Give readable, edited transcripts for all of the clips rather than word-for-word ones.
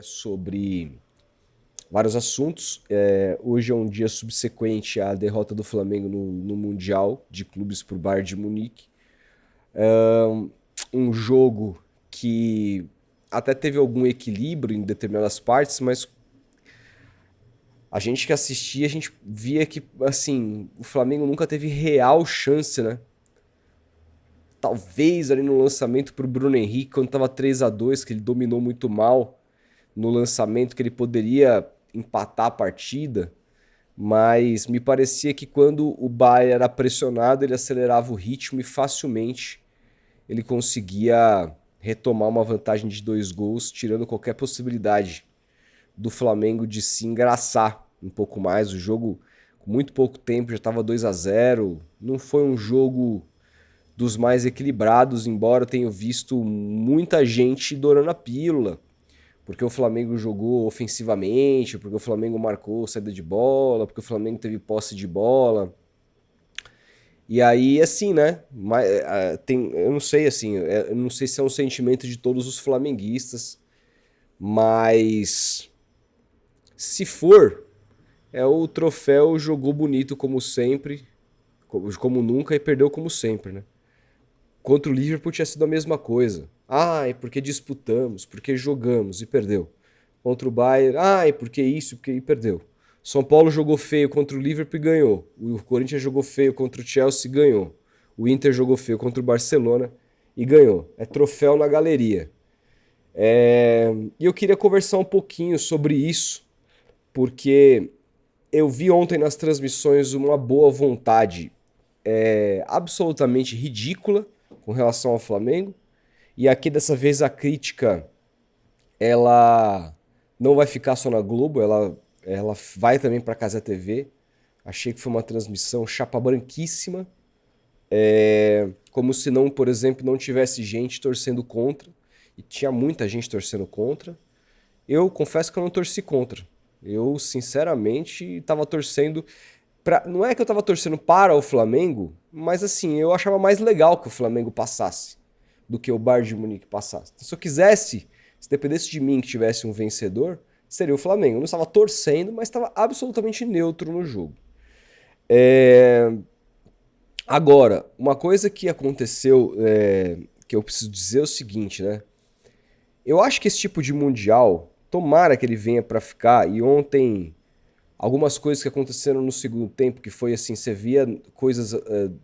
Sobre vários assuntos. Hoje é um dia subsequente à derrota do Flamengo no Mundial de Clubes por Bayern de Munique. Um jogo que até teve algum equilíbrio em determinadas partes, mas a gente que assistia, a gente via que assim, o Flamengo nunca teve real chance, né? Talvez ali no lançamento para o Bruno Henrique, quando estava 3-2, que ele dominou muito mal no lançamento, que ele poderia empatar a partida, mas me parecia que quando o Bayern era pressionado, ele acelerava o ritmo e facilmente ele conseguia retomar uma vantagem de 2 gols, tirando qualquer possibilidade do Flamengo de se engraçar um pouco mais. O jogo, com muito pouco tempo, já estava 2-0. Não foi um jogo dos mais equilibrados, embora eu tenha visto muita gente dourando a pílula, porque o Flamengo jogou ofensivamente, porque o Flamengo marcou saída de bola, porque o Flamengo teve posse de bola. E aí, assim, né? Eu não sei, assim, eu não sei se é um sentimento de todos os flamenguistas, mas se for, é o troféu jogou bonito como sempre, como nunca, e perdeu como sempre, né? Contra o Liverpool tinha sido a mesma coisa. Ai, porque disputamos, porque jogamos e perdeu. Contra o Bayern, ai, porque isso, porque e perdeu. São Paulo jogou feio contra o Liverpool e ganhou. O Corinthians jogou feio contra o Chelsea e ganhou. O Inter jogou feio contra o Barcelona e ganhou. É troféu na galeria. E eu queria conversar um pouquinho sobre isso, porque eu vi ontem nas transmissões uma boa vontade absolutamente ridícula com relação ao Flamengo. E aqui dessa vez a crítica ela não vai ficar só na Globo, ela vai também para a Cazé TV. Achei que foi uma transmissão chapa branquíssima, como se não, por exemplo, não tivesse gente torcendo contra, e tinha muita gente torcendo contra. Eu confesso que eu não torci contra. Eu, sinceramente, estava torcendo não é que eu estava torcendo para o Flamengo, mas assim, eu achava mais legal que o Flamengo passasse do que o Bayern de Munique passasse. Então, se eu quisesse, se dependesse de mim que tivesse um vencedor, seria o Flamengo. Eu não estava torcendo, mas estava absolutamente neutro no jogo. Agora, uma coisa que aconteceu, que eu preciso dizer é o seguinte, né? Eu acho que esse tipo de mundial, tomara que ele venha para ficar, e ontem algumas coisas que aconteceram no segundo tempo, que foi assim, você via coisas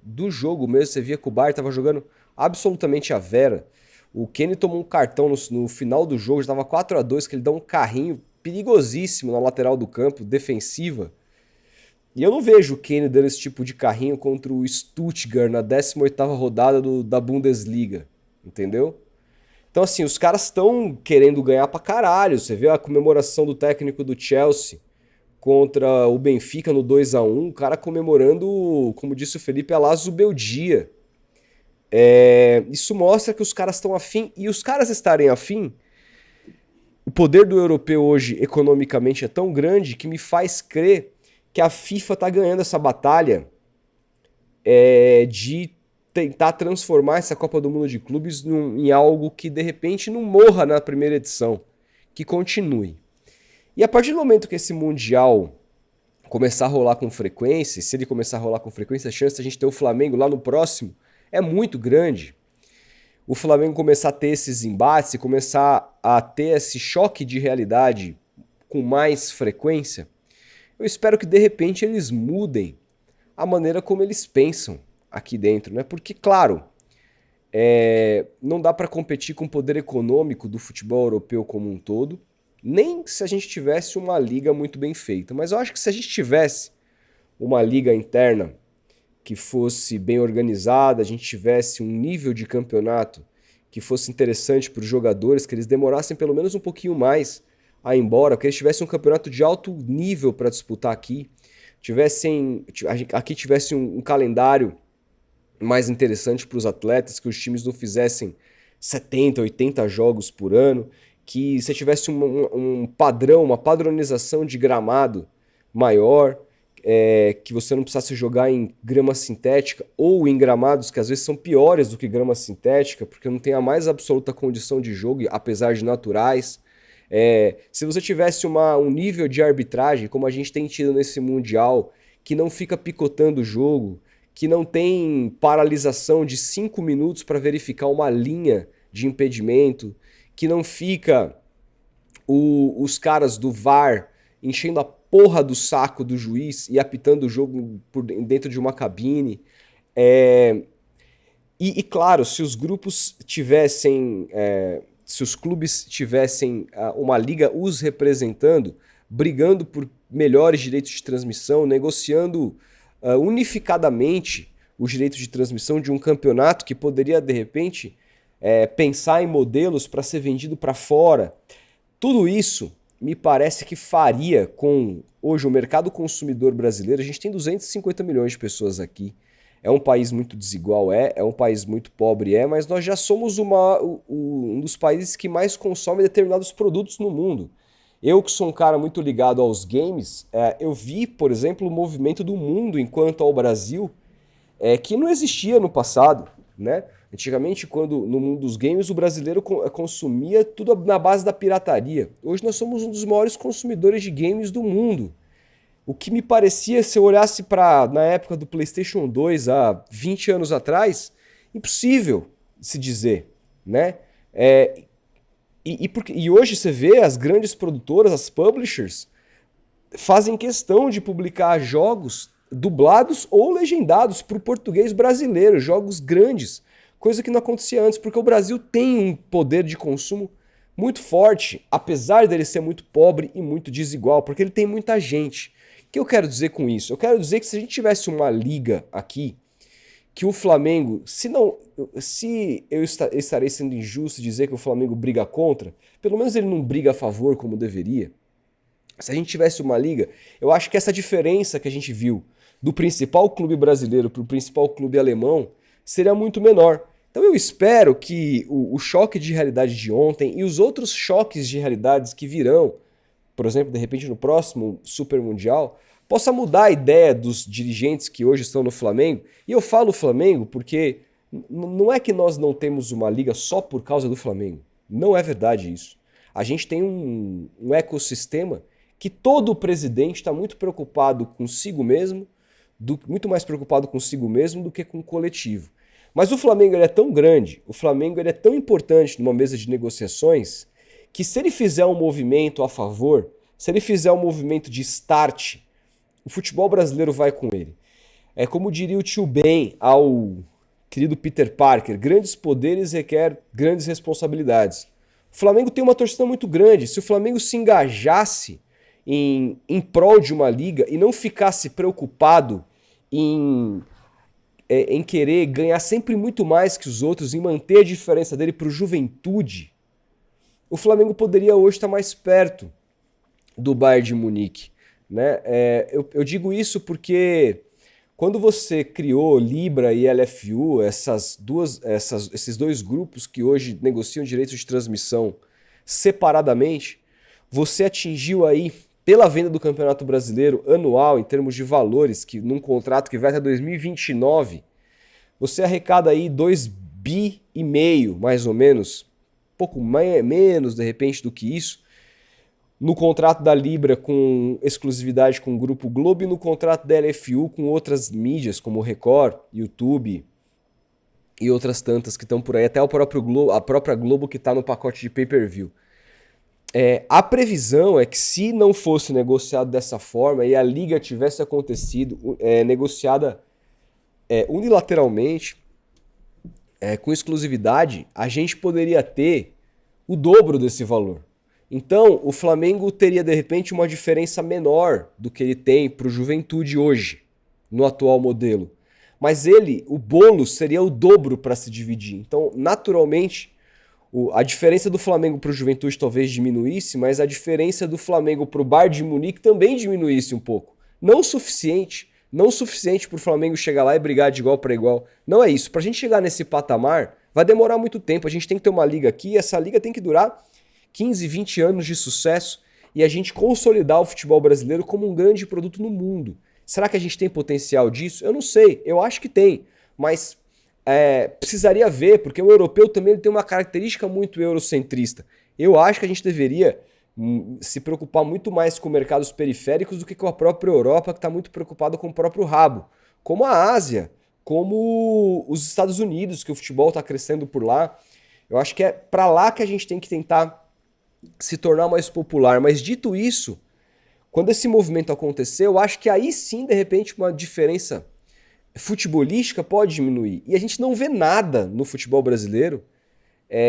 do jogo mesmo, você via que o Bayern estava jogando absolutamente a vera. O Kenny tomou um cartão no final do jogo, já estava 4-2, que ele dá um carrinho perigosíssimo na lateral do campo, defensiva. E eu não vejo o Kenny dando esse tipo de carrinho contra o Stuttgart na 18ª rodada da Bundesliga, entendeu? Então assim, os caras estão querendo ganhar pra caralho. Você vê a comemoração do técnico do Chelsea contra o Benfica no 2-1, o cara comemorando, como disse o Felipe, Alás o Beldia. Isso mostra que os caras estão afim, e os caras estarem afim, o poder do europeu hoje economicamente é tão grande que me faz crer que a FIFA está ganhando essa batalha de tentar transformar essa Copa do Mundo de Clubes em algo que de repente não morra na primeira edição, que continue. E a partir do momento que esse Mundial começar a rolar com frequência, se ele começar a rolar com frequência, a chance de a gente ter o Flamengo lá no próximo é muito grande. O Flamengo começar a ter esses embates, começar a ter esse choque de realidade com mais frequência, eu espero que de repente eles mudem a maneira como eles pensam aqui dentro, né? Porque, claro, não dá para competir com o poder econômico do futebol europeu como um todo, nem se a gente tivesse uma liga muito bem feita. Mas eu acho que se a gente tivesse uma liga interna que fosse bem organizada, a gente tivesse um nível de campeonato que fosse interessante para os jogadores, que eles demorassem pelo menos um pouquinho mais a ir embora, que eles tivessem um campeonato de alto nível para disputar aqui, aqui tivesse um calendário mais interessante para os atletas, que os times não fizessem 70, 80 jogos por ano, que você tivesse um padrão, uma padronização de gramado maior, que você não precisasse jogar em grama sintética ou em gramados que às vezes são piores do que grama sintética, porque não tem a mais absoluta condição de jogo, apesar de naturais. Se você tivesse um nível de arbitragem, como a gente tem tido nesse Mundial, que não fica picotando o jogo, que não tem paralisação de 5 minutos para verificar uma linha de impedimento, que não fica os caras do VAR enchendo a porra do saco do juiz e apitando o jogo dentro de uma cabine. E claro, se os grupos tivessem, se os clubes tivessem uma liga os representando, brigando por melhores direitos de transmissão, negociando unificadamente os direitos de transmissão de um campeonato que poderia, de repente, pensar em modelos para ser vendido para fora. Tudo isso me parece que faria com, hoje, o mercado consumidor brasileiro. A gente tem 250 milhões de pessoas aqui. É um país muito desigual, é um país muito pobre, mas nós já somos um dos países que mais consome determinados produtos no mundo. Eu, que sou um cara muito ligado aos games, eu vi, por exemplo, o movimento do mundo enquanto ao Brasil, que não existia no passado, né? Antigamente, quando no mundo dos games, o brasileiro consumia tudo na base da pirataria. Hoje nós somos um dos maiores consumidores de games do mundo. O que me parecia, se eu olhasse na época do PlayStation 2, há 20 anos atrás, impossível se dizer, né? E hoje você vê as grandes produtoras, as publishers, fazem questão de publicar jogos dublados ou legendados para o português brasileiro, jogos grandes, coisa que não acontecia antes, porque o Brasil tem um poder de consumo muito forte, apesar dele ser muito pobre e muito desigual, porque ele tem muita gente. O que eu quero dizer com isso? Eu quero dizer que se a gente tivesse uma liga aqui, que o Flamengo, se eu estarei sendo injusto dizer que o Flamengo briga contra, pelo menos ele não briga a favor como deveria. Se a gente tivesse uma liga, eu acho que essa diferença que a gente viu do principal clube brasileiro para o principal clube alemão seria muito menor. Então eu espero que o choque de realidade de ontem e os outros choques de realidades que virão, por exemplo, de repente no próximo Super Mundial, possa mudar a ideia dos dirigentes que hoje estão no Flamengo. E eu falo Flamengo porque não é que nós não temos uma liga só por causa do Flamengo. Não é verdade isso. A gente tem um ecossistema que todo presidente está muito preocupado consigo mesmo, muito mais preocupado consigo mesmo do que com o coletivo. Mas o Flamengo ele é tão grande, o Flamengo ele é tão importante numa mesa de negociações, que se ele fizer um movimento a favor, se ele fizer um movimento de start, o futebol brasileiro vai com ele. É como diria o tio Ben ao querido Peter Parker, grandes poderes requer grandes responsabilidades. O Flamengo tem uma torcida muito grande, se o Flamengo se engajasse em prol de uma liga e não ficasse preocupado em querer ganhar sempre muito mais que os outros, em manter a diferença dele para o Juventude, o Flamengo poderia hoje estar mais perto do Bayern de Munique, né? Eu digo isso porque quando você criou Libra e LFU, esses dois grupos que hoje negociam direitos de transmissão separadamente, você atingiu aí, pela venda do Campeonato Brasileiro anual, em termos de valores, que num contrato que vai até 2029, você arrecada aí 2,5 bi, mais ou menos, pouco menos de repente do que isso, no contrato da Libra com exclusividade com o Grupo Globo e no contrato da LFU com outras mídias como Record, YouTube e outras tantas que estão por aí, até a própria Globo que está no pacote de pay-per-view. A previsão é que se não fosse negociado dessa forma e a liga tivesse acontecido negociada unilateralmente, com exclusividade, a gente poderia ter o dobro desse valor. Então, o Flamengo teria, de repente, uma diferença menor do que ele tem para o Juventude hoje, no atual modelo. Mas o bolo seria o dobro para se dividir. Então, naturalmente, a diferença do Flamengo para o Juventude talvez diminuísse, mas a diferença do Flamengo para o Bayern de Munique também diminuísse um pouco. Não o suficiente para o Flamengo chegar lá e brigar de igual para igual. Não é isso. Para a gente chegar nesse patamar, vai demorar muito tempo. A gente tem que ter uma liga aqui e essa liga tem que durar 15, 20 anos de sucesso e a gente consolidar o futebol brasileiro como um grande produto no mundo. Será que a gente tem potencial disso? Eu não sei. Eu acho que tem, mas precisaria ver, porque o europeu também tem uma característica muito eurocentrista. Eu acho que a gente deveria se preocupar muito mais com mercados periféricos do que com a própria Europa, que está muito preocupada com o próprio rabo. Como a Ásia, como os Estados Unidos, que o futebol está crescendo por lá. Eu acho que é para lá que a gente tem que tentar se tornar mais popular. Mas dito isso, quando esse movimento acontecer, eu acho que aí sim, de repente, uma diferença futebolística pode diminuir. E a gente não vê nada no futebol brasileiro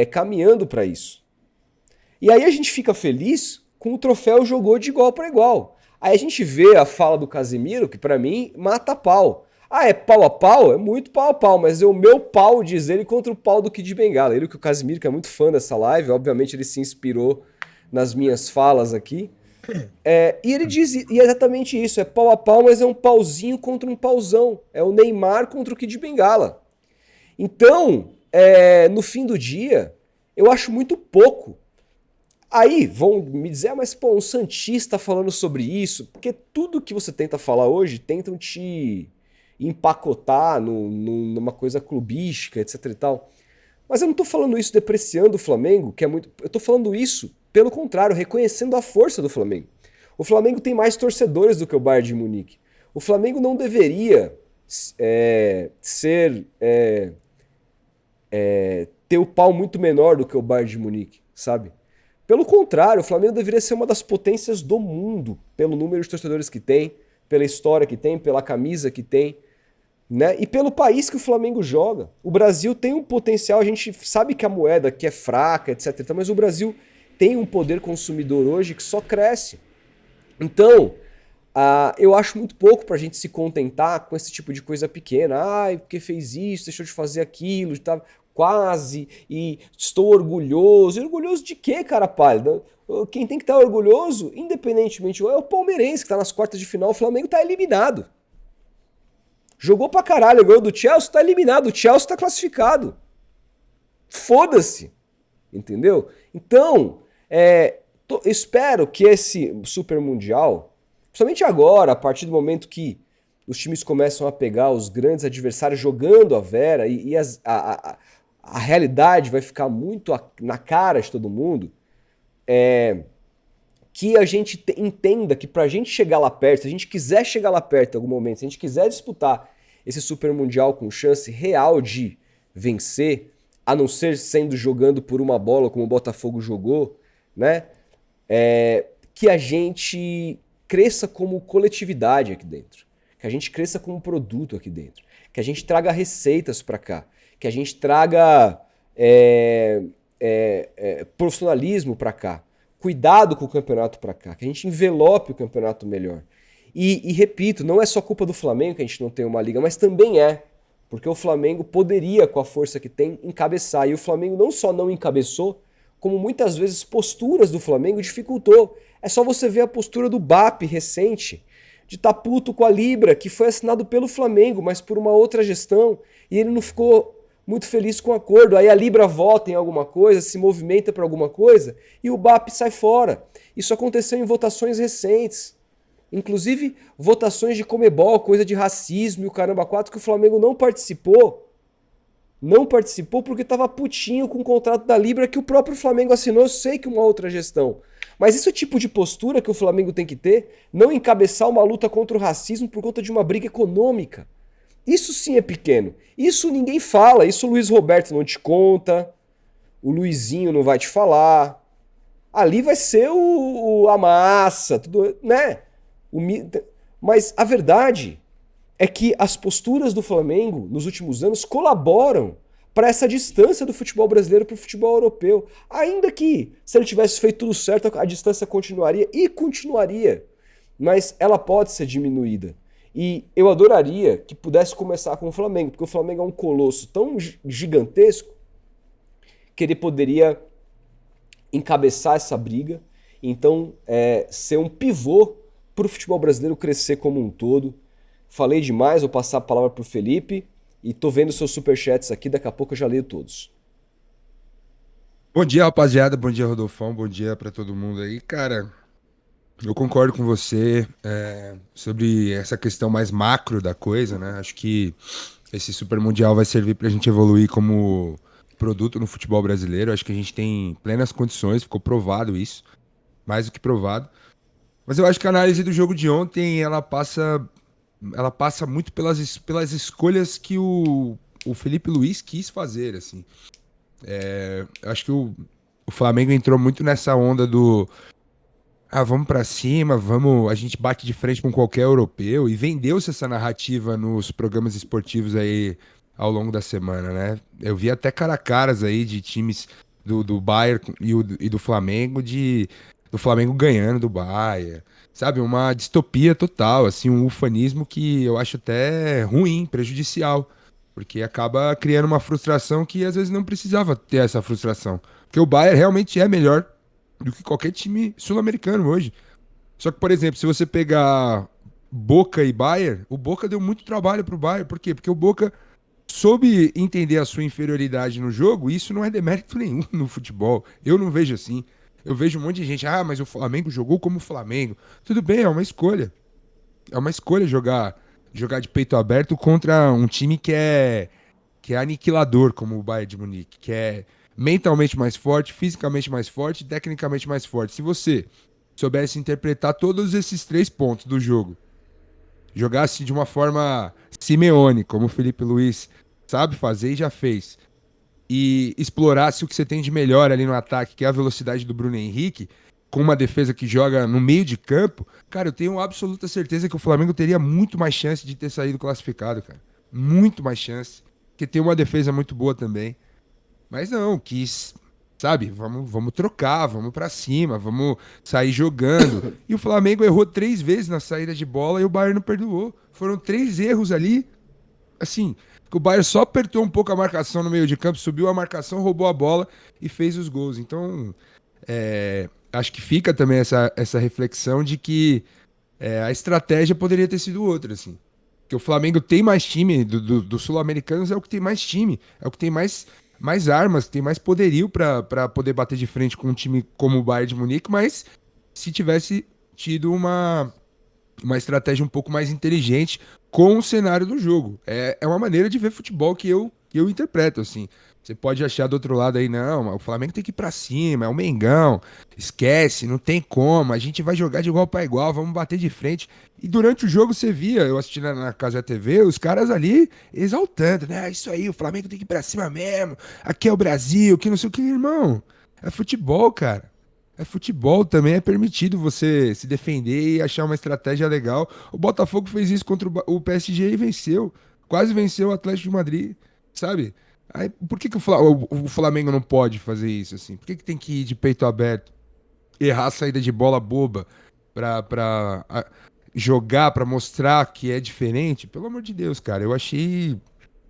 caminhando para isso. E aí a gente fica feliz com o troféu jogou de igual para igual. Aí a gente vê a fala do Casemiro, que para mim mata pau. Ah, é pau a pau? É muito pau a pau, mas é o meu pau, diz ele, contra o pau do Kid Bengala. Ele, que o Casemiro, que é muito fã dessa live, obviamente ele se inspirou nas minhas falas aqui. E ele diz, e é exatamente isso, é pau a pau, mas é um pauzinho contra um pauzão. É o Neymar contra o Kid Bengala. Então, no fim do dia, eu acho muito pouco. Aí vão me dizer, mas pô, um santista falando sobre isso, porque tudo que você tenta falar hoje tentam te empacotar numa coisa clubística, etc e tal. Mas eu não tô falando isso depreciando o Flamengo, que é muito. Eu tô falando isso, pelo contrário, reconhecendo a força do Flamengo. O Flamengo tem mais torcedores do que o Bayern de Munique. O Flamengo não deveria ter o pau muito menor do que o Bayern de Munique, sabe? Pelo contrário, o Flamengo deveria ser uma das potências do mundo, pelo número de torcedores que tem, pela história que tem, pela camisa que tem, né? E pelo país que o Flamengo joga. O Brasil tem um potencial, a gente sabe que a moeda aqui é fraca, etc, mas o Brasil tem um poder consumidor hoje que só cresce. Então, eu acho muito pouco pra gente se contentar com esse tipo de coisa pequena. Ai, porque fez isso, deixou de fazer aquilo, tá quase, e estou orgulhoso. E orgulhoso de quê, cara pálido? Quem tem que estar orgulhoso, independentemente, é o palmeirense que tá nas quartas de final, o Flamengo tá eliminado. Jogou pra caralho, ganhou do Chelsea, tá eliminado, o Chelsea tá classificado. Foda-se, entendeu? Então, espero que esse Super Mundial, principalmente agora, a partir do momento que os times começam a pegar os grandes adversários jogando a Vera e a realidade vai ficar muito na cara de todo mundo, que a gente entenda que pra gente chegar lá perto, se a gente quiser chegar lá perto em algum momento, se a gente quiser disputar esse Super Mundial com chance real de vencer, a não ser sendo jogando por uma bola como o Botafogo jogou, né? Que a gente cresça como coletividade aqui dentro, que a gente cresça como produto aqui dentro, que a gente traga receitas para cá, que a gente traga profissionalismo para cá, cuidado com o campeonato para cá, que a gente envelope o campeonato melhor. E repito, não é só culpa do Flamengo que a gente não tem uma liga, mas também porque o Flamengo poderia, com a força que tem, encabeçar. E o Flamengo não só não encabeçou, como muitas vezes posturas do Flamengo dificultou. É só você ver a postura do BAP recente, de estar puto com a Libra, que foi assinado pelo Flamengo, mas por uma outra gestão, e ele não ficou muito feliz com o acordo. Aí a Libra vota em alguma coisa, se movimenta para alguma coisa, e o BAP sai fora. Isso aconteceu em votações recentes. Inclusive votações de Comebol, coisa de racismo e o caramba 4, que o Flamengo não participou. Não participou porque estava putinho com o contrato da Libra que o próprio Flamengo assinou, eu sei que uma outra gestão. Mas esse é o tipo de postura que o Flamengo tem que ter, não encabeçar uma luta contra o racismo por conta de uma briga econômica. Isso sim é pequeno. Isso ninguém fala, isso o Luiz Roberto não te conta, o Luizinho não vai te falar. Ali vai ser a massa, tudo, né? Mas a verdade é que as posturas do Flamengo nos últimos anos colaboram para essa distância do futebol brasileiro para o futebol europeu. Ainda que, se ele tivesse feito tudo certo, a distância continuaria e continuaria. Mas ela pode ser diminuída. E eu adoraria que pudesse começar com o Flamengo, porque o Flamengo é um colosso tão gigantesco que ele poderia encabeçar essa briga, então ser um pivô para o futebol brasileiro crescer como um todo. Falei demais, vou passar a palavra para o Felipe e tô vendo seus superchats aqui, daqui a pouco eu já leio todos. Bom dia, rapaziada. Bom dia, Rodolfão. Bom dia pra todo mundo aí. Cara, eu concordo com você sobre essa questão mais macro da coisa, né? Acho que esse Super Mundial vai servir pra gente evoluir como produto no futebol brasileiro. Acho que a gente tem plenas condições, ficou provado isso. mais do que provado. Mas eu acho que a análise do jogo de ontem, ela passa muito pelas escolhas que o Felipe Luiz quis fazer, assim. Eu acho que o Flamengo entrou muito nessa onda do vamos pra cima, vamos, a gente bate de frente com qualquer europeu e vendeu-se essa narrativa nos programas esportivos aí ao longo da semana, né? Eu vi até cara a caras aí de times do Bayern e do Flamengo, do Flamengo ganhando do Bayern, sabe? Uma distopia total, assim, um ufanismo que eu acho até ruim, prejudicial, porque acaba criando uma frustração que às vezes não precisava ter essa frustração, porque o Bayern realmente é melhor do que qualquer time sul-americano hoje. Só que, por exemplo, se você pegar Boca e Bayern, o Boca deu muito trabalho pro Bayern. Por quê? Porque o Boca soube entender a sua inferioridade no jogo, e isso não é demérito nenhum no futebol. Eu não vejo assim. Eu vejo um monte de gente, mas o Flamengo jogou como o Flamengo. Tudo bem, é uma escolha. É uma escolha jogar de peito aberto contra um time que é aniquilador, como o Bayern de Munique, que é mentalmente mais forte, fisicamente mais forte, tecnicamente mais forte. Se você soubesse interpretar todos esses 3 pontos do jogo, jogasse de uma forma Simeone, como o Felipe Luiz sabe fazer e já fez, e explorasse o que você tem de melhor ali no ataque, que é a velocidade do Bruno Henrique, com uma defesa que joga no meio de campo, cara, eu tenho absoluta certeza que o Flamengo teria muito mais chance de ter saído classificado, cara. Muito mais chance. Porque tem uma defesa muito boa também. Mas não, quis, sabe, vamos trocar, vamos pra cima, vamos sair jogando. E o Flamengo errou 3 vezes na saída de bola e o Bayern não perdoou. Foram 3 erros ali, assim, que o Bayern só apertou um pouco a marcação no meio de campo, subiu a marcação, roubou a bola e fez os gols. Então, acho que fica também essa reflexão de que a estratégia poderia ter sido outra, assim. Que o Flamengo tem mais time, dos sul-americanos é o que tem mais time, é o que tem mais armas, tem mais poderio pra poder bater de frente com um time como o Bayern de Munique, mas se tivesse tido uma estratégia um pouco mais inteligente com o cenário do jogo. É uma maneira de ver futebol que eu interpreto, assim. Você pode achar do outro lado aí, não, o Flamengo tem que ir pra cima, é o Mengão, esquece, não tem como, a gente vai jogar de igual para igual, vamos bater de frente. E durante o jogo você via, eu assisti na Casa TV, os caras ali exaltando, né? Isso aí, o Flamengo tem que ir pra cima mesmo, aqui é o Brasil, que não sei o que, irmão. É futebol, cara. É futebol também, é permitido você se defender e achar uma estratégia legal. O Botafogo fez isso contra o PSG e venceu. Quase venceu o Atlético de Madrid, sabe? Aí, por que o Flamengo não pode fazer isso assim? Por que tem que ir de peito aberto, errar a saída de bola boba pra jogar, pra mostrar que é diferente? Pelo amor de Deus, cara, eu achei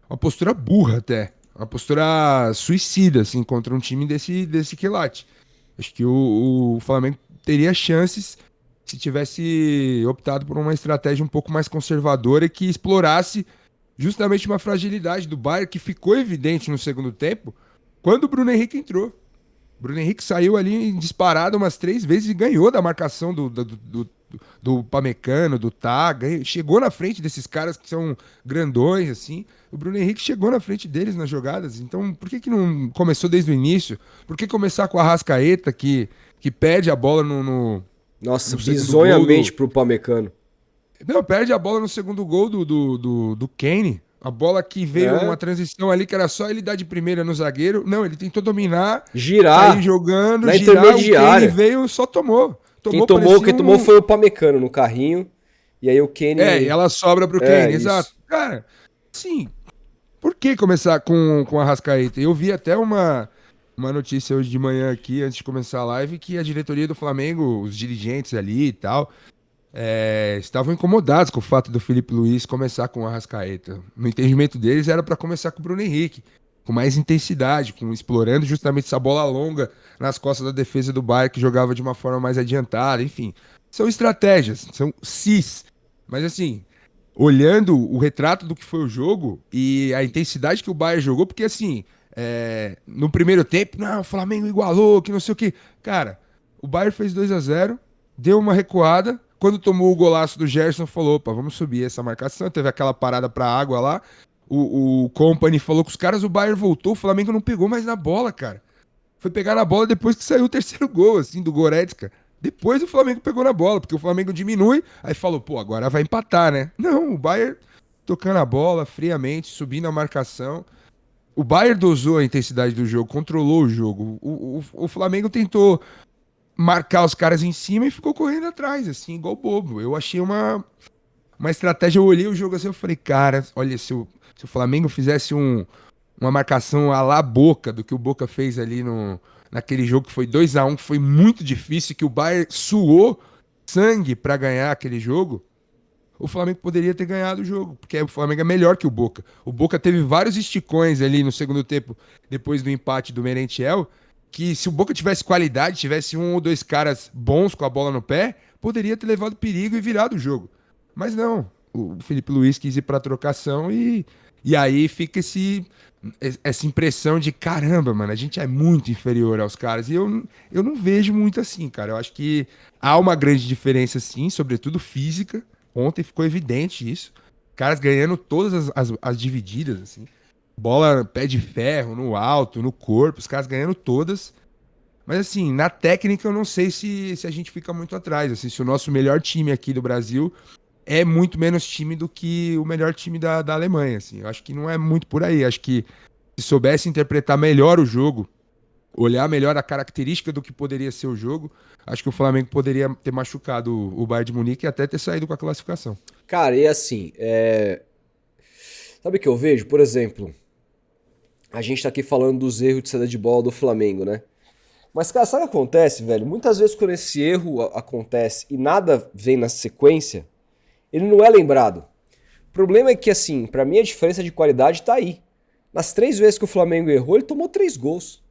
uma postura burra até. Uma postura suicida, assim, contra um time desse quilate. Acho que o Flamengo teria chances se tivesse optado por uma estratégia um pouco mais conservadora que explorasse justamente uma fragilidade do Bayern que ficou evidente no segundo tempo quando o Bruno Henrique entrou. O Bruno Henrique saiu ali disparado umas 3 vezes e ganhou da marcação do Pamecano, do Tá, chegou na frente desses caras que são grandões, assim. O Bruno Henrique chegou na frente deles nas jogadas. Então, por que não começou desde o início? Por que começar com a Arrascaeta, que perde a bola Nossa, no segundo gol bizonhamente pro Pamecano. Não, perde a bola no segundo gol do Kane. A bola que veio É, numa transição ali que era só ele dar de primeira no zagueiro. Não, ele tentou dominar, sair girar jogando, na girar. O Kane intermediária. veio, só tomou. Quem Tomou, tomou, parecia quem tomou um. foi o Pamecano no carrinho. E aí o E Kenny. ela sobra pro É, Kane, exato. isso. Cara, sim, por que começar com a Arrascaeta? Eu vi até uma notícia hoje de manhã aqui, antes de começar a live, que a diretoria do Flamengo, os dirigentes ali e tal, estavam incomodados com o fato do Felipe Luiz começar com o Arrascaeta. No entendimento deles, era para começar com o Bruno Henrique, com mais intensidade, explorando justamente essa bola longa nas costas da defesa do Bayern, que jogava de uma forma mais adiantada, enfim. São estratégias, são cis. Mas assim, olhando o retrato do que foi o jogo e a intensidade que o Bayern jogou, porque assim, no primeiro tempo, não, o Flamengo igualou, que não sei o que. Cara, o Bayern fez 2-0, deu uma recuada. Quando tomou o golaço do Gerson, falou: opa, vamos subir essa marcação. Teve aquela parada pra água lá. O Company falou que os caras, o Bayern voltou, o Flamengo não pegou mais na bola, cara. Foi pegar na bola depois que saiu o terceiro gol, assim, do Goretzka. Depois o Flamengo pegou na bola, porque o Flamengo diminui, aí falou, pô, agora vai empatar, né? Não, o Bayern tocando a bola friamente, subindo a marcação. O Bayern dosou a intensidade do jogo, controlou o jogo. O Flamengo tentou marcar os caras em cima e ficou correndo atrás, assim, igual bobo. Eu achei uma estratégia, eu olhei o jogo assim, eu falei, cara, olha, se o Flamengo fizesse uma marcação à la Boca, do que o Boca fez ali naquele jogo que foi 2-1, que foi muito difícil, que o Bayern suou sangue pra ganhar aquele jogo, o Flamengo poderia ter ganhado o jogo, porque o Flamengo é melhor que o Boca. O Boca teve vários esticões ali no segundo tempo, depois do empate do Merentiel, que se o Boca tivesse qualidade, tivesse um ou dois caras bons com a bola no pé, poderia ter levado perigo e virado o jogo. Mas não, o Felipe Luiz quis ir pra trocação e aí fica essa impressão de caramba, mano, a gente é muito inferior aos caras. E eu não vejo muito assim, cara. Eu acho que há uma grande diferença, sim, sobretudo física. Ontem ficou evidente isso. Caras ganhando todas as divididas, assim. Bola, pé de ferro, no alto, no corpo, os caras ganhando todas. Mas assim, na técnica eu não sei se a gente fica muito atrás. Assim, se o nosso melhor time aqui do Brasil é muito menos time do que o melhor time da Alemanha, assim. Eu acho que não é muito por aí. Acho que se soubesse interpretar melhor o jogo, olhar melhor a característica do que poderia ser o jogo, acho que o Flamengo poderia ter machucado o Bayern de Munique e até ter saído com a classificação. Cara, e assim, sabe o que eu vejo? Por exemplo, a gente tá aqui falando dos erros de saída de bola do Flamengo, né? Mas, cara, sabe o que acontece, velho? Muitas vezes quando esse erro acontece e nada vem na sequência, ele não é lembrado. O problema é que, assim, pra mim a diferença de qualidade tá aí. Nas 3 vezes que o Flamengo errou, ele tomou 3 gols.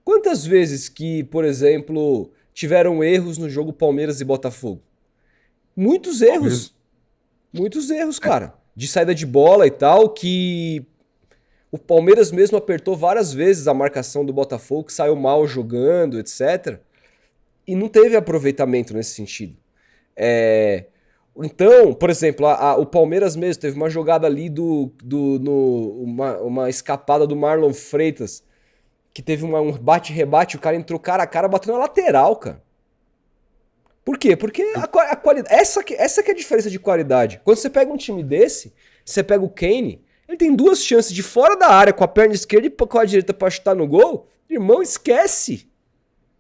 Quantas vezes que, por exemplo, tiveram erros no jogo Palmeiras e Botafogo? Muitos erros. Muitos erros, cara. De saída de bola e tal, que o Palmeiras mesmo apertou várias vezes a marcação do Botafogo, que saiu mal jogando, etc. E não teve aproveitamento nesse sentido. Então, por exemplo, o Palmeiras mesmo teve uma jogada ali uma escapada do Marlon Freitas, que teve um bate-rebate, o cara entrou cara a cara, bateu na lateral, cara. Por quê? Porque a qualidade. Essa que é a diferença de qualidade. Quando você pega um time desse, você pega o Kane, ele tem 2 chances de fora da área com a perna esquerda e com a direita pra chutar no gol. Irmão, esquece.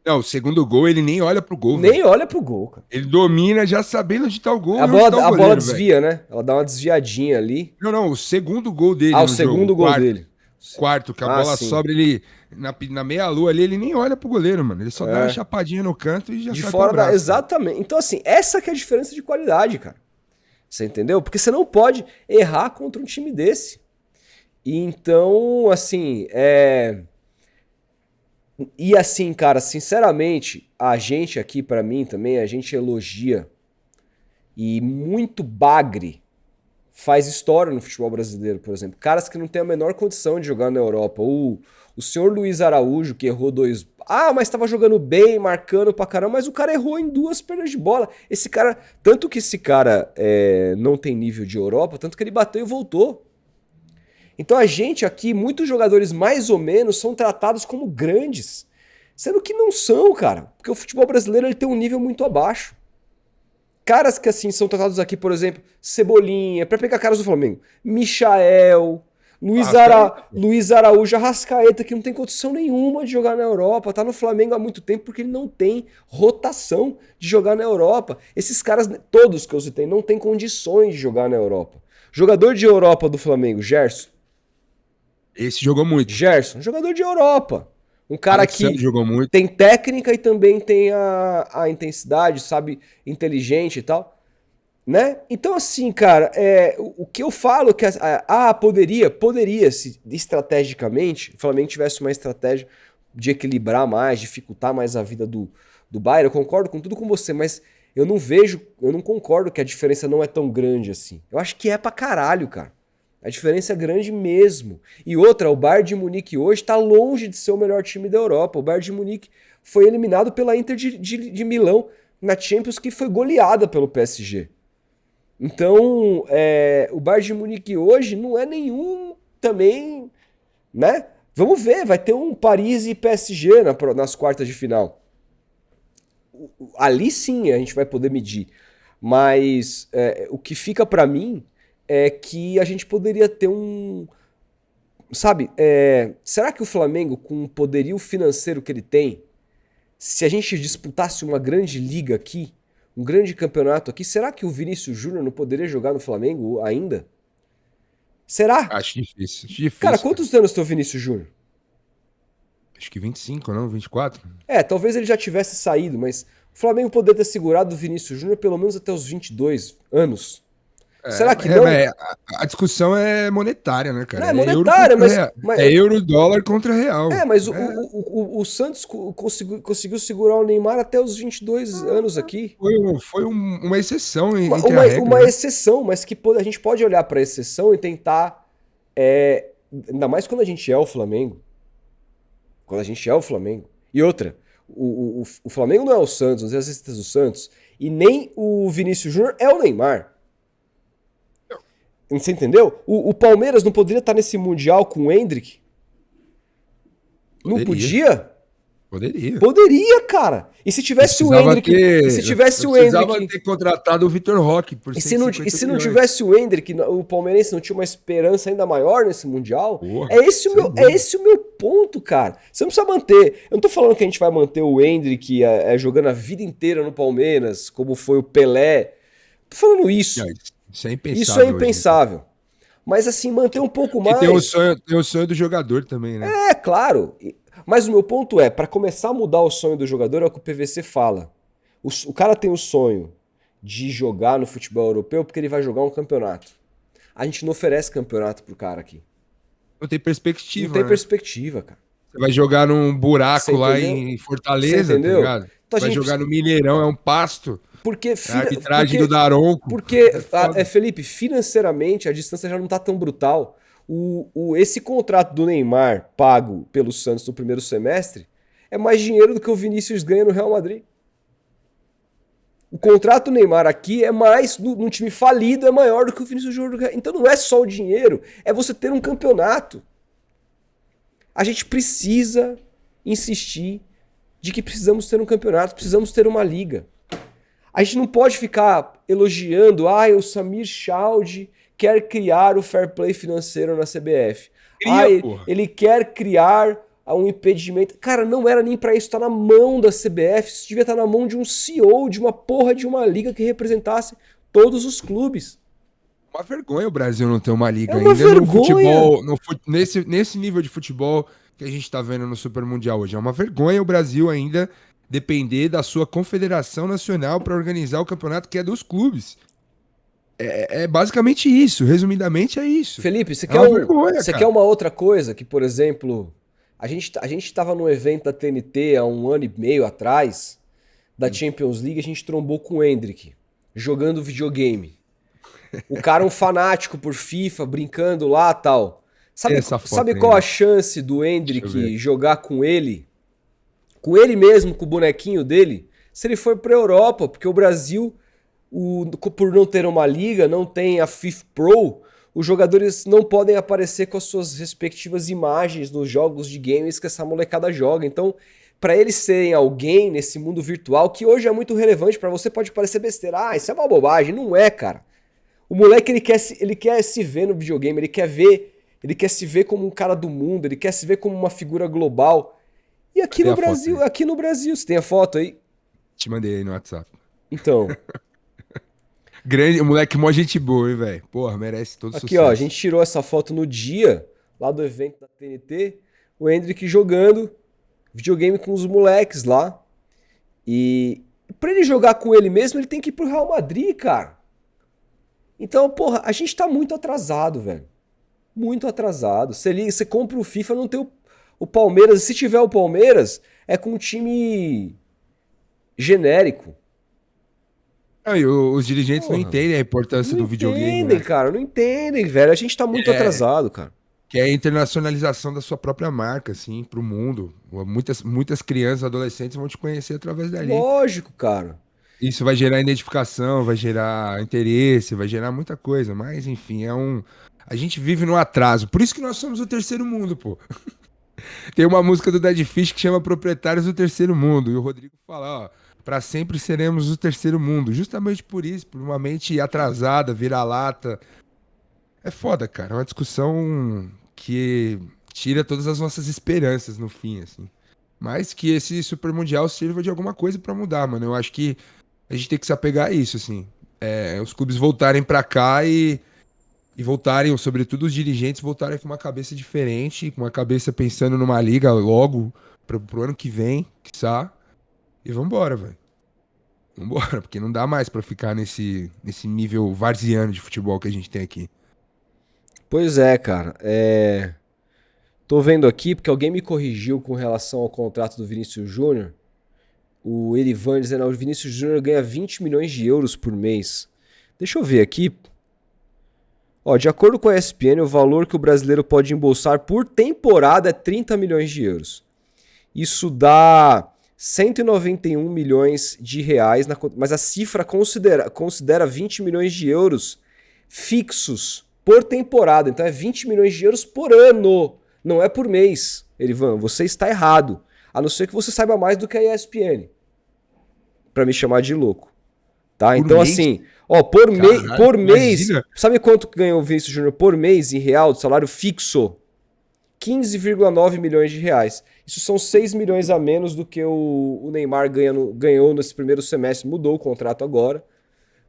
Não, o segundo gol ele nem olha pro gol. Nem olha pro gol, cara. Ele domina já sabendo onde tá o gol. A bola desvia, né? Ela dá uma desviadinha ali. Não, o segundo gol dele. O segundo gol dele. Quarto, que a bola sobra ele na meia-lua ali, ele nem olha pro goleiro, mano. Ele só dá uma chapadinha no canto e já de sai fora pro braço. Exatamente. Então, assim, essa que é a diferença de qualidade, cara. Você entendeu? Porque você não pode errar contra um time desse. E então, assim, E assim, cara, sinceramente, a gente aqui, pra mim também, a gente elogia. E muito bagre faz história no futebol brasileiro, por exemplo. Caras que não têm a menor condição de jogar na Europa. O senhor Luiz Araújo, que errou 2... mas tava jogando bem, marcando pra caramba, mas o cara errou em 2 pernas de bola. Esse cara... Tanto que esse cara não tem nível de Europa, tanto que ele bateu e voltou. Então a gente aqui, muitos jogadores mais ou menos, são tratados como grandes. Sendo que não são, cara. Porque o futebol brasileiro ele tem um nível muito abaixo. Caras que assim são tratados aqui, por exemplo, Cebolinha, pra pegar caras do Flamengo, Michael, Luiz Araújo, Arrascaeta, que não tem condição nenhuma de jogar na Europa, tá no Flamengo há muito tempo porque ele não tem rotação de jogar na Europa. Esses caras, todos que eu citei, não tem condições de jogar na Europa. Jogador de Europa do Flamengo, Gerson. Esse jogou muito. Gerson, jogador de Europa. Um cara Alexandre que jogou muito. tem técnica e também tem a intensidade, sabe, inteligente e tal, né? Então assim, cara, o que eu falo que poderia se estrategicamente, o Flamengo tivesse uma estratégia de equilibrar mais, dificultar mais a vida do Bayern, eu concordo com tudo com você, mas eu não concordo que a diferença não é tão grande assim. Eu acho que é pra caralho, cara. A diferença é grande mesmo. E outra, o Bayern de Munique hoje está longe de ser o melhor time da Europa. O Bayern de Munique foi eliminado pela Inter de Milão na Champions, que foi goleada pelo PSG. Então, o Bayern de Munique hoje não é nenhum também, né? Vamos ver, vai ter um Paris e PSG nas quartas de final. Ali sim a gente vai poder medir. Mas o que fica pra mim é que a gente poderia ter um. Sabe, será que o Flamengo, com o poderio financeiro que ele tem, se a gente disputasse uma grande liga aqui, um grande campeonato aqui, será que o Vinícius Júnior não poderia jogar no Flamengo ainda? Será? Acho difícil. Acho Cara, difícil, cara. quantos anos tem o Vinícius Júnior? Acho que 25, não? 24? Talvez ele já tivesse saído, mas o Flamengo poderia ter segurado o Vinícius Júnior pelo menos até os 22 anos. Será que não? Mas a discussão é monetária, né, Não cara? é É euro monetária, contra real. É euro, dólar contra real. mas o Santos conseguiu segurar o Neymar até os 22 anos aqui. Uma exceção entre a Uma, regra, uma né? exceção, mas que a gente pode olhar para a exceção e tentar. Ainda mais quando a gente é o Flamengo. Quando a gente é o Flamengo. E outra, o Flamengo não é o Santos, não é as receitas do Santos. E nem o Vinícius Júnior é o Neymar. Você entendeu? O Palmeiras não poderia estar nesse Mundial com o Endrick? Não podia? Poderia. Poderia, cara. E se tivesse o Endrick. E se tivesse o Endrick. Precisava ter contratado o Vitor Roque por E se não milhões. tivesse o Endrick, o palmeirense não tinha uma esperança ainda maior nesse Mundial? Porra, é esse o meu ponto, cara. Você não precisa manter. Eu não tô falando que a gente vai manter o Endrick jogando a vida inteira no Palmeiras, como foi o Pelé. Tô falando isso. Isso é impensável. Isso é impensável. Mas assim, manter um pouco mais. E tem o sonho do jogador também, né? Claro. Mas o meu ponto é, para começar a mudar o sonho do jogador, é o que o PVC fala. O cara tem o sonho de jogar no futebol europeu porque ele vai jogar um campeonato. A gente não oferece campeonato pro cara aqui. Não tem perspectiva. Não tem perspectiva, cara. Você vai jogar num buraco lá em Fortaleza, tá ligado? Então, vai jogar no Mineirão, é um pasto. Porque a arbitragem do Daronco. Porque, Felipe, financeiramente a distância já não tá tão brutal. Esse contrato do Neymar pago pelo Santos no primeiro semestre é mais dinheiro do que o Vinícius ganha no Real Madrid. O contrato do Neymar aqui é mais, num time falido, é maior do que o Vinícius Júnior. Então não é só o dinheiro, é você ter um campeonato. A gente precisa insistir de que precisamos ter um campeonato, precisamos ter uma liga. A gente não pode ficar elogiando, o Samir Chaldi quer criar o fair play financeiro na CBF. Ele quer criar um impedimento. Cara, não era nem pra isso estar na mão da CBF, isso devia estar na mão de um CEO, de uma porra de uma liga que representasse todos os clubes. Uma vergonha o Brasil não ter uma liga ainda no futebol, nesse nível de futebol que a gente tá vendo no Super Mundial hoje. É uma vergonha o Brasil ainda depender da sua confederação nacional para organizar o campeonato que é dos clubes. É basicamente isso, resumidamente é isso. Felipe, você quer uma outra coisa que, por exemplo, a gente tava num evento da TNT há 1 ano e meio atrás, da Champions League, a gente trombou com o Endrick, jogando videogame. O cara é um fanático por FIFA, brincando lá e tal. Sabe qual a chance do Endrick jogar com ele mesmo, com o bonequinho dele? Se ele for pra Europa, porque o Brasil, por não ter uma liga, não tem a FIFA Pro, os jogadores não podem aparecer com as suas respectivas imagens nos jogos de games que essa molecada joga. Então, para eles serem alguém nesse mundo virtual, que hoje é muito relevante para você, pode parecer besteira. Isso é uma bobagem. Não é, cara. O moleque, ele quer se ver no videogame, ele quer se ver como um cara do mundo, ele quer se ver como uma figura global. E aqui no Brasil, você tem a foto aí? Te mandei aí no WhatsApp. Então. Grande, o moleque mó gente boa, hein, velho? Porra, merece todo sucesso. Aqui, ó, a gente tirou essa foto no dia, lá do evento da TNT, o Endrick jogando videogame com os moleques lá. E pra ele jogar com ele mesmo, ele tem que ir pro Real Madrid, cara. Então, porra, a gente tá muito atrasado, velho. Muito atrasado. Você compra o FIFA, não tem o Palmeiras. Se tiver o Palmeiras, é com um time genérico. E os dirigentes não entendem a importância do videogame. Não entendem, cara. Não entendem, velho. A gente tá muito atrasado, cara. Que é a internacionalização da sua própria marca, assim, pro mundo. Muitas crianças, adolescentes vão te conhecer através dali. Lógico, cara. Isso vai gerar identificação, vai gerar interesse, vai gerar muita coisa. Mas, enfim, a gente vive no atraso. Por isso que nós somos o terceiro mundo, pô. Tem uma música do Dead Fish que chama Proprietários do Terceiro Mundo. E o Rodrigo fala, ó, para sempre seremos o terceiro mundo. Justamente por isso, por uma mente atrasada, vira-lata. É foda, cara. É uma discussão que tira todas as nossas esperanças no fim, assim. Mas que esse Super Mundial sirva de alguma coisa pra mudar, mano. Eu acho que a gente tem que se apegar a isso, assim. Os clubes voltarem pra cá e voltarem, ou sobretudo os dirigentes, voltarem com uma cabeça diferente, com uma cabeça pensando numa liga logo pro ano que vem, quiçá. E vambora, velho. Vambora, porque não dá mais pra ficar nesse nível varziano de futebol que a gente tem aqui. Pois é, cara. Tô vendo aqui, porque alguém me corrigiu com relação ao contrato do Vinícius Júnior. O Erivan dizendo que o Vinícius Júnior ganha 20 milhões de euros por mês. Deixa eu ver aqui. Ó, de acordo com a ESPN, o valor que o brasileiro pode embolsar por temporada é 30 milhões de euros. Isso dá 191 milhões de reais, mas a cifra considera 20 milhões de euros fixos por temporada. Então é 20 milhões de euros por ano, não é por mês. Erivan, você está errado. A não ser que você saiba mais do que a ESPN. Pra me chamar de louco. Tá? Por Então mês? assim, ó, por Caralho, mês, imagina. sabe quanto ganhou o Vinícius Júnior por mês em real de salário fixo? 15,9 milhões de reais. Isso são 6 milhões a menos do que o Neymar ganhou nesse primeiro semestre. Mudou o contrato agora.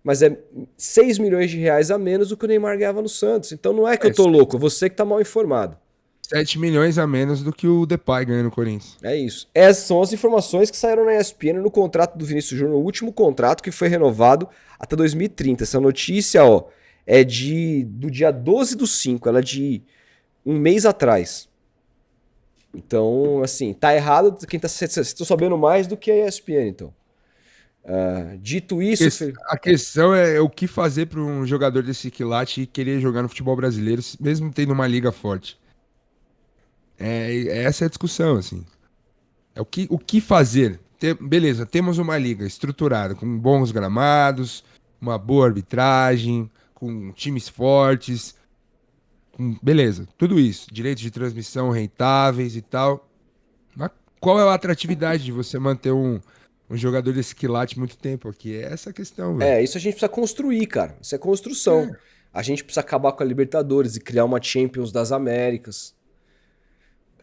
Mas é 6 milhões de reais a menos do que o Neymar ganhava no Santos. Então não é que eu tô louco, é você que tá mal informado. 7 milhões a menos do que o Depay ganha no Corinthians. É isso. Essas são as informações que saíram na ESPN no contrato do Vinícius Júnior, o último contrato que foi renovado até 2030. Essa notícia, ó, é do dia 12/5, ela é de um mês atrás. Então, assim, tá errado. Vocês estão sabendo mais do que a ESPN, então. Dito isso, A questão é o que fazer para um jogador desse quilate querer jogar no futebol brasileiro, mesmo tendo uma liga forte. Essa é a discussão, assim. O que fazer? Beleza, temos uma liga estruturada, com bons gramados, uma boa arbitragem, com times fortes, beleza, tudo isso. Direitos de transmissão rentáveis e tal. Mas qual é a atratividade de você manter um jogador desse quilate muito tempo aqui? É essa a questão, velho. isso a gente precisa construir, cara. Isso é construção. A gente precisa acabar com a Libertadores e criar uma Champions das Américas.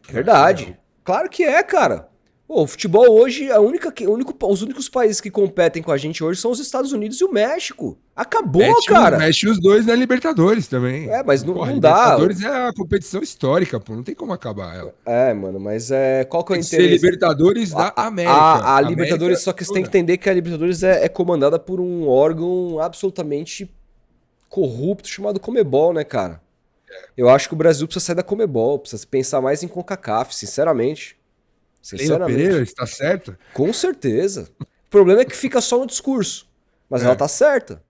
Verdade. Claro que é, cara. Pô, o futebol hoje, os únicos países que competem com a gente hoje são os Estados Unidos e o México. Acabou, cara. Mexe os dois na Libertadores também. Mas Porra, não dá. Libertadores é a competição histórica, pô. Não tem como acabar ela. Mano, mas qual que é o Tem que ser interesse? Libertadores da América. A América Libertadores, só que você tem que toda. entender que a Libertadores é comandada por um órgão absolutamente corrupto chamado Comebol, né, cara? Eu acho que o Brasil precisa sair da Comebol, precisa pensar mais em CONCACAF, sinceramente. Leila Pereira, está certo? Com certeza. O problema é que fica só no discurso. Mas ela tá certa.